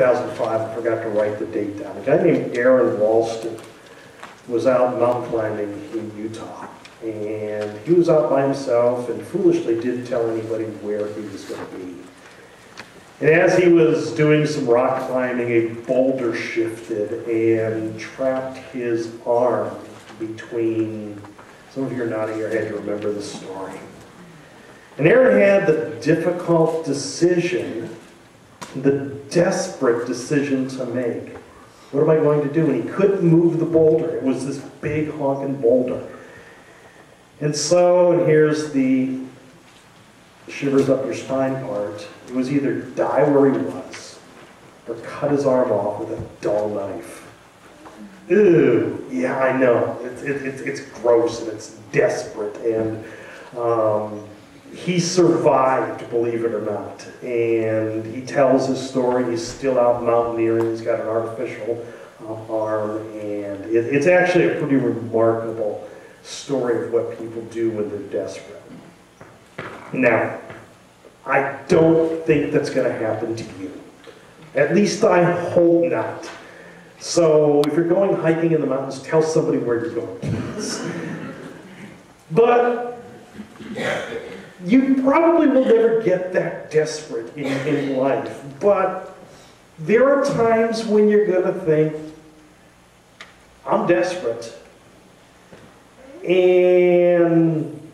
2005, I forgot to write the date down. A guy named Aaron Ralston was out mountain climbing in Utah. And he was out by himself and foolishly didn't tell anybody where he was going to be. And as he was doing some rock climbing, a boulder shifted and trapped his arm between, some of you are nodding your head, you remember the story. And Aaron had the difficult decision, the desperate decision to make. What am I going to do? And he couldn't move the boulder. It was this big honking boulder. And so, and here's the shivers up your spine part. It was either die where he was or cut his arm off with a dull knife. Ew, yeah, I know. It's gross and it's desperate. And he survived, believe it or not. And he tells his story. He's still out mountaineering. He's got an artificial arm. And it's actually a pretty remarkable story of what people do when they're desperate. Now, I don't think that's going to happen to you. At least I hope not. So if you're going hiking in the mountains, tell somebody where you're going, please. But you probably will never get that desperate in life. But there are times when you're going to think, I'm desperate. And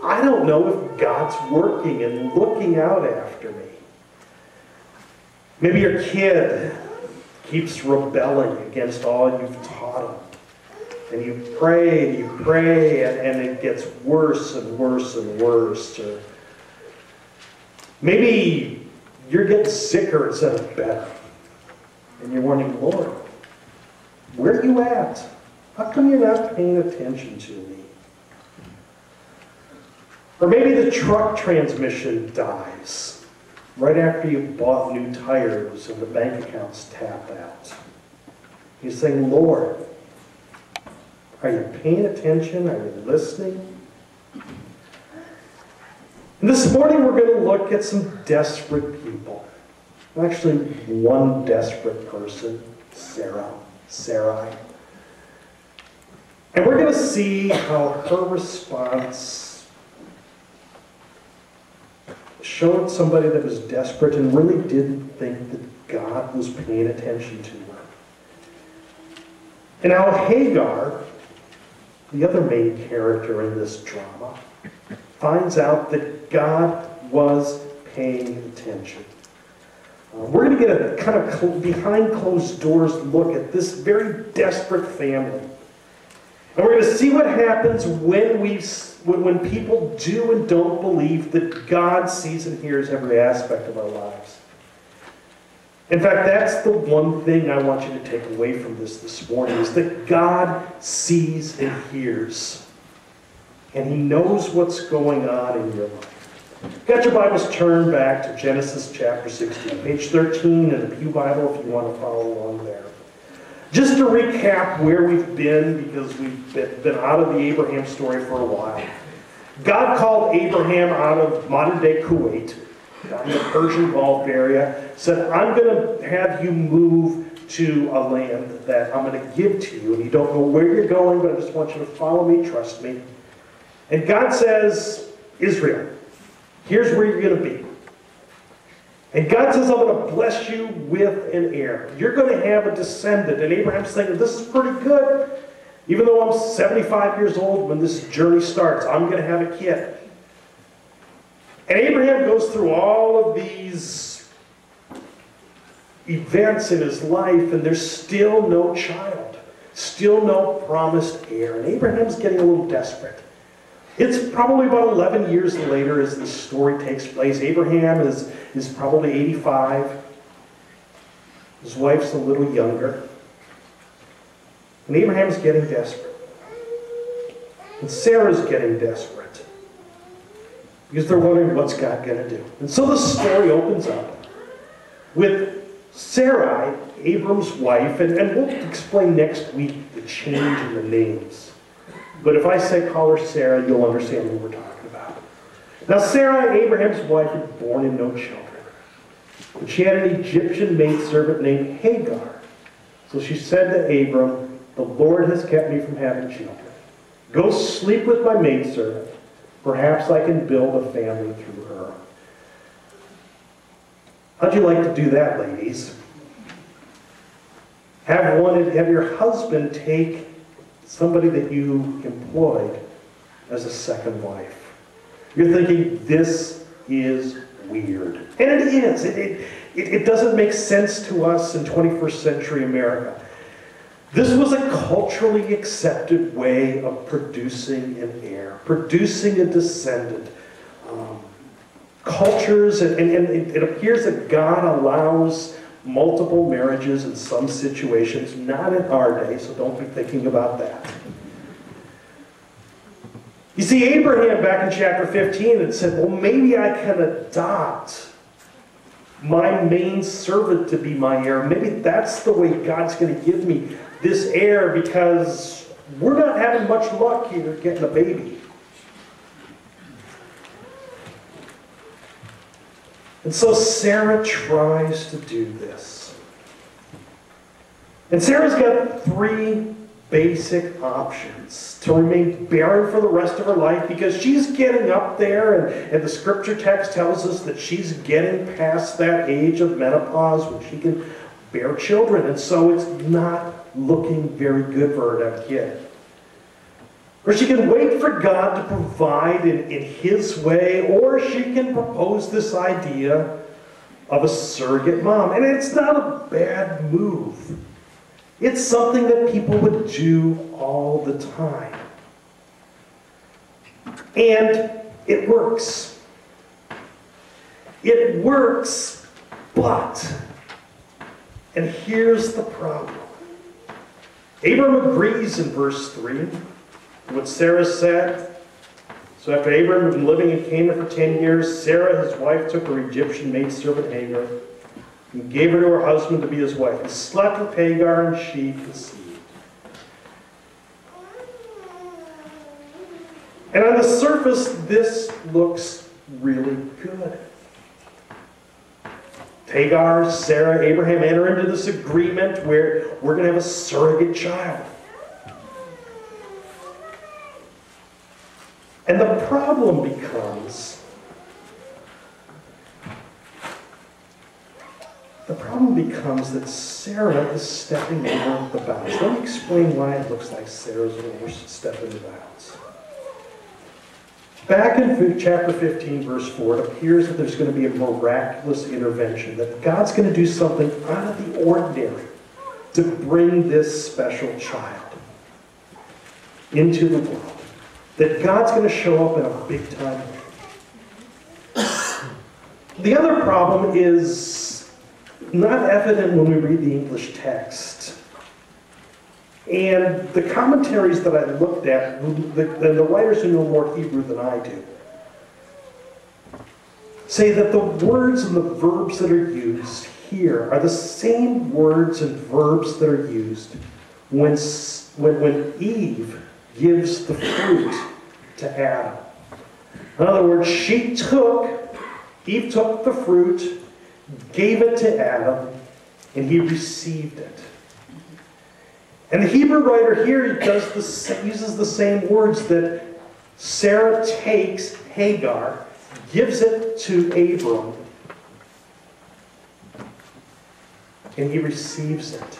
I don't know if God's working and looking out after me. Maybe your kid keeps rebelling against all you've taught him. And you pray and it gets worse and worse and worse. Or maybe you're getting sicker instead of better. And you're wondering, Lord, where are you at? How come you're not paying attention to me? Or maybe the truck transmission dies right after you bought new tires and the bank account's tapped out. You're saying, Lord, are you paying attention? Are you listening? And this morning we're going to look at some desperate people. Actually, one desperate person, Sarai. And we're going to see how her response showed somebody that was desperate and really didn't think that God was paying attention to her. And how Hagar, the other main character in this drama, finds out that God was paying attention. We're going to get a kind of behind closed doors look at this very desperate family. And we're going to see what happens when people do and don't believe that God sees and hears every aspect of our lives. In fact, that's the one thing I want you to take away from this morning, is that God sees and hears. And He knows what's going on in your life. Got your Bibles turned back to Genesis chapter 16, page 13 in the Pew Bible if you want to follow along there. Just to recap where we've been, because we've been out of the Abraham story for a while. God called Abraham out of modern-day Kuwait, down in the Persian Gulf area, said, I'm going to have you move to a land that I'm going to give to you. And you don't know where you're going, but I just want you to follow me, trust me. And God says, Israel, here's where you're going to be. And God says, I'm going to bless you with an heir. You're going to have a descendant. And Abraham's thinking, this is pretty good. Even though I'm 75 years old when this journey starts, I'm going to have a kid. And Abraham goes through all of these events in his life, and there's still no child. Still no promised heir. And Abraham's getting a little desperate. It's probably about 11 years later as this story takes place. Abraham is probably 85. His wife's a little younger. And Abraham's getting desperate. And Sarah's getting desperate. Because they're wondering, what's God going to do? And so the story opens up with Sarai, Abram's wife, and we'll explain next week the change in the names. But if I say call her Sarah, you'll understand what we're talking about. Now, Sarai, Abraham's wife, was born in no children. And she had an Egyptian maidservant named Hagar. So she said to Abram, "The Lord has kept me from having children. Go sleep with my maidservant. Perhaps I can build a family through her." How'd you like to do that, ladies? Have your husband take somebody that you employed as a second wife. You're thinking, this is weird. And it is. It doesn't make sense to us in 21st century America. This was a culturally accepted way of producing an heir, producing a descendant. Cultures, and it appears that God allows multiple marriages in some situations, not in our day, so don't be thinking about that. You see, Abraham back in chapter 15 had said, well, maybe I can adopt my main servant to be my heir. Maybe that's the way God's going to give me this heir, because we're not having much luck here getting a baby. And so Sarah tries to do this. And Sarah's got three basic options to remain barren for the rest of her life, because she's getting up there, and the scripture text tells us that she's getting past that age of menopause when she can bear children. And so it's not looking very good for her to have a kid. Or she can wait for God to provide in His way, or she can propose this idea of a surrogate mom. And it's not a bad move. It's something that people would do all the time. And it works. It works, but, and here's the problem. Abram agrees in verse 3. What Sarah said. So after Abram had been living in Canaan for 10 years, Sarah, his wife, took her Egyptian maidservant Hagar and gave her to her husband to be his wife. He slept with Hagar, and she conceived. And on the surface, this looks really good. Hagar, Sarah, Abraham enter into this agreement where we're going to have a surrogate child. And the problem becomes, that Sarah is stepping over the bounds. Let me explain why it looks like Sarah's overstepping the bounds. Back in chapter 15, verse 4, it appears that there's going to be a miraculous intervention, that God's going to do something out of the ordinary to bring this special child into the world. That God's going to show up in a big time way. The other problem is not evident when we read the English text. And the commentaries that I looked at, the writers who know more Hebrew than I do, say that the words and the verbs that are used here are the same words and verbs that are used when Eve gives the fruit to Adam. In other words, Eve took the fruit, gave it to Adam, and he received it. And the Hebrew writer here uses the same words, that Sarah takes Hagar, gives it to Abram, and he receives it.